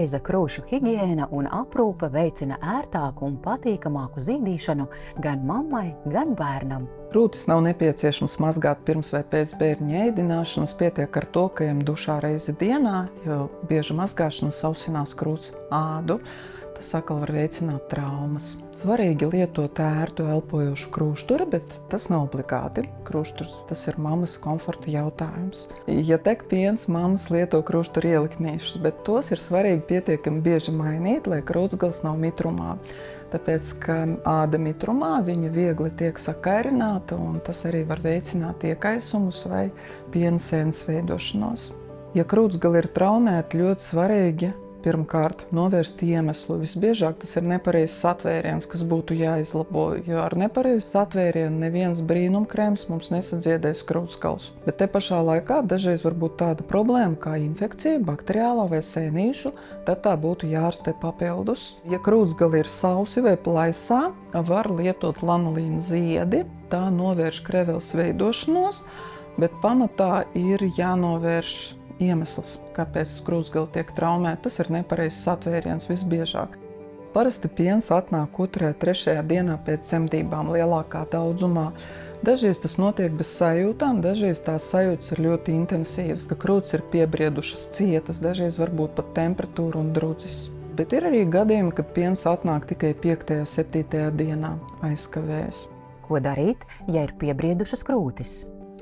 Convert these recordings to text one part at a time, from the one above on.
Pareiza krūšu higiēna un aprūpe veicina ērtāku un patīkamāku zīdīšanu gan mammai, gan bērnam. Krūtis nav nepieciešams mazgāt pirms vai pēc bērņa ēdināšanas, pietiek ar to, ka ejam dušā reizi dienā, jo bieža mazgāšana sausinās krūts ādu. Tas atkal var veicināt traumas. Svarīgi lietot ērtu elpojošu krūšturi, bet tas nav obligāti. Krūšturs, tas ir mammas komforta jautājums. Ja tek piens, mammas lieto krūšturi ieliknīšus, bet tos ir svarīgi pietiekami bieži mainīt, lai krūtsgals nav mitrumā. Tāpēc, ka āda mitrumā viņa viegli tiek sakairināta, un tas arī var veicināt iekaisumus vai piena sēnes veidošanos. Ja krūtsgali ir traumēti, ļoti svarīgi pirmkārt novērst iemeslu. Visbiežāk tas ir nepareizs satvēriens, kas būtu jāizlabo, jo ar nepareizu satvērienu neviens brīnumkrēms mums nesadziedēs krūtsgalus. Bet te pašā laikā dažreiz var būt tāda problēma kā infekcija, bakteriālā vai sēnīšu, tad tā būtu jārastē papildus. Ja krūtsgali ir sausi vai plaisā, var lietot lanolīna ziedi, tā novērš kreveles veidošanos, bet pamatā ir jānovērš iemesls, kāpēc krūtsgali tiek traumēti. Tas ir nepareizs satvēriens visbiežāk. Parasti piens atnāk 2., 3. dienā pēc dzemdībām lielākā daudzumā. Dažreiz tas notiek bez sajūtām, dažreiz tās sajūtas ir ļoti intensīvas, ka krūtis ir piebriedušas cietas, dažreiz varbūt pat temperatūra un drudzis. Bet ir arī gadījumi, kad piens atnāk tikai 5., 7. dienā aizkavējas. Ko darīt, ja ir piebriedušas krūtis?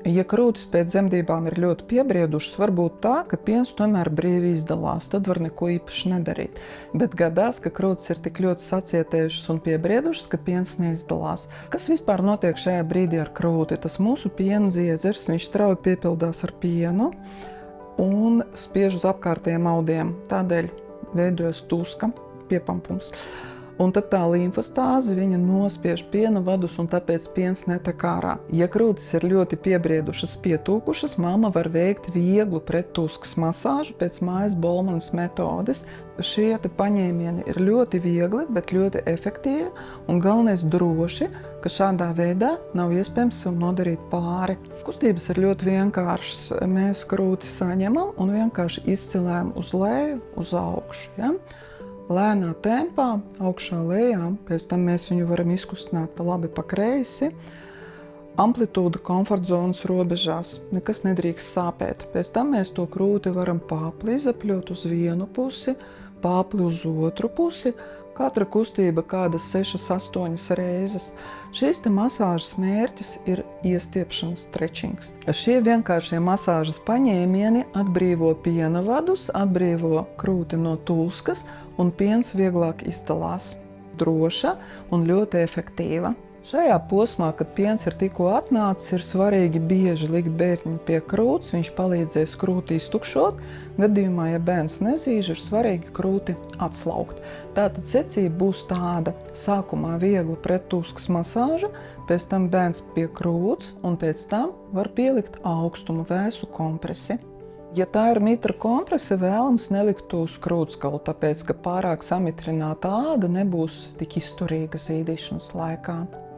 Ja krūtis pēc dzemdībām ir ļoti piebriedušas, var būt tā, ka piens tomēr brīvi izdalās, tad var neko īpaši nedarīt. Bet gadās, ka krūtis ir tik ļoti sacietējušas un piebriedušas, ka piens neizdalās. Kas vispār notiek šajā brīdī ar krūti? Tas mūsu piena dziedzers, viņš strauji piepildās ar pienu un spiež uz apkārtējiem audiem. Tādēļ veidojas tuska, piepampums. Un tad tā limfostāze, viņa nospiež piena vadus, un tāpēc piens netek ārā. Ja krūtis ir ļoti piebriedušas, pietūkušas, mamma var veikt vieglu prettuskas masāžu pēc mājas Bolmanas metodes. Šie paņēmieni ir ļoti viegli, bet ļoti efektīvi, un galvenais droši, ka šādā veidā nav iespējams sev nodarīt pāri. Kustības ir ļoti vienkāršas. Mēs krūti saņemam un vienkārši izcilējam uz leju, uz augšu. Ja? Lēnā tempā, augšā lejā, pēc tam mēs viņu varam izkustināt pa labi, pa kreisi. Amplitūda komforta zonas robežās, nekas nedrīkst sāpēt. Pēc tam mēs to krūti varam pāpli izapļot uz vienu pusi, pāpli uz otru pusi. Katra kustība kādas 6-8 reizes. Šīs masāžas mērķis ir iestiepšanas stretchings. Šie vienkāršie masāžas paņēmieni atbrīvo piena vadus, atbrīvo krūti no tulskas, un piens vieglāk izdalās. Droša un ļoti efektīva. Šajā posmā, kad piens ir tikko atnācis, ir svarīgi bieži likt bērniņu pie krūts, viņš palīdzēs krūti iztukšot. Gadījumā, ja bērns nezīž, ir svarīgi krūti atslaukt. Tātad secība būs tāda: sākumā viegla prettuskas masāža, pēc tam bērns pie krūts, un pēc tam var pielikt augstumu vēsu kompresi. Ja tā ir mitra komprese, vēlams nelikt uz krūtsgalu, tāpēc, ka pārāk samitrināta āda nebūs tik izturīga zīdīšanas laikā.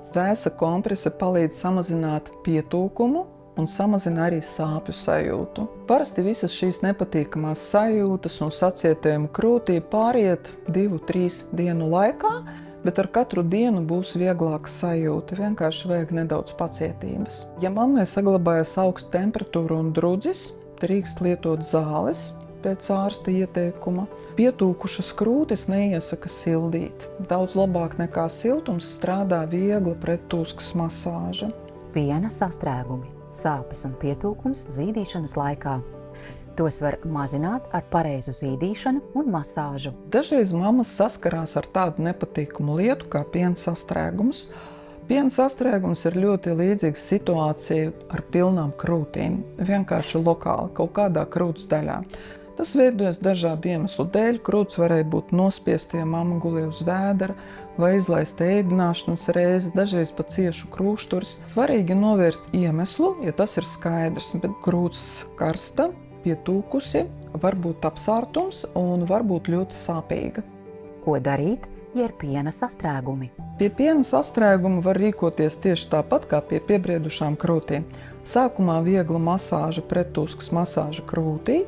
Vēsa komprese palīdz samazināt pietūkumu un samazina arī sāpju sajūtu. Parasti visas šīs nepatīkamās sajūtas un sacietējumu krūtī pāriet 2-3 dienu laikā, bet ar katru dienu būs vieglāka sajūta, vienkārši vajag nedaudz pacietības. Ja mammai saglabājas augsta temperatūra un drudzis, drīkst lietot zāles pēc ārsta ieteikuma. Pietūkušas krūtis neiesaka sildīt. Daudz labāk nekā siltums strādā viegla prettuskas masāža. Piena sastrēgumi, sāpes un pietūkums zīdīšanas laikā. Tos var mazināt ar pareizu zīdīšanu un masāžu. Dažreiz mammas saskarās ar tādu nepatīkamu lietu kā piena sastrēgums. Piena sastrēgums ir ļoti līdzīga situācija ar pilnām krūtīm, vienkārši lokāli, kaut kādā krūts daļā. Tas veidojas dažādu iemeslu dēļ. Krūts varēja būt nospiesta, ja mamma gulēja uz vēdera vai izlaista ēdināšanas reizi, dažreiz pat ciešu krūšturis. Svarīgi novērst iemeslu, ja tas ir skaidrs, bet krūts karsta, pietūkusi, var būt apsārtums un var būt ļoti sāpīga. Ko darīt, ja ir piena sastrēgumi? Pie piena sastrēguma var rīkoties tieši tāpat kā pie piebriedušām krūtīm. Sākumā viegla masāža, prettuskas masāža krūtī,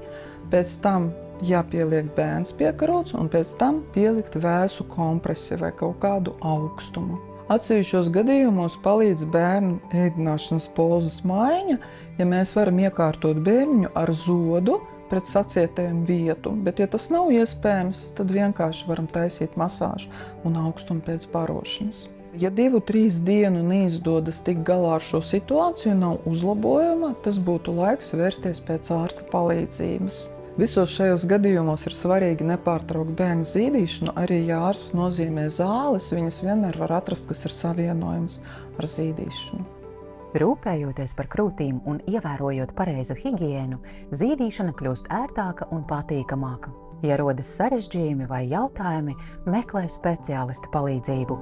pēc tam jāpieliek bērns piekarots un pēc tam pielikt vēsu kompresi vai kaut kādu augstumu. Atsevišķos gadījumos palīdz bērnu ēdināšanas pozas maiņa, ja mēs varam iekārtot bērniņu ar zodu pret sacietējumu vietu, bet ja tas nav iespējams, tad vienkārši varam taisīt masāžu un augstumu pēc barošanas. Ja 2-3 dienu neizdodas tikt galā ar šo situāciju, nav uzlabojuma, tas būtu laiks vērsties pēc ārsta palīdzības. Visos šajos gadījumos ir svarīgi nepārtraukt bērnu zīdīšanu, arī ja ārsts nozīmē zāles, viņas vienmēr var atrast, kas ir savienojams ar zīdīšanu. Rūpējoties par krūtīm un ievērojot pareizu higiēnu, zīdīšana kļūst ērtāka un patīkamāka. Ja rodas sarežģījumi vai jautājumi, meklē speciālista palīdzību.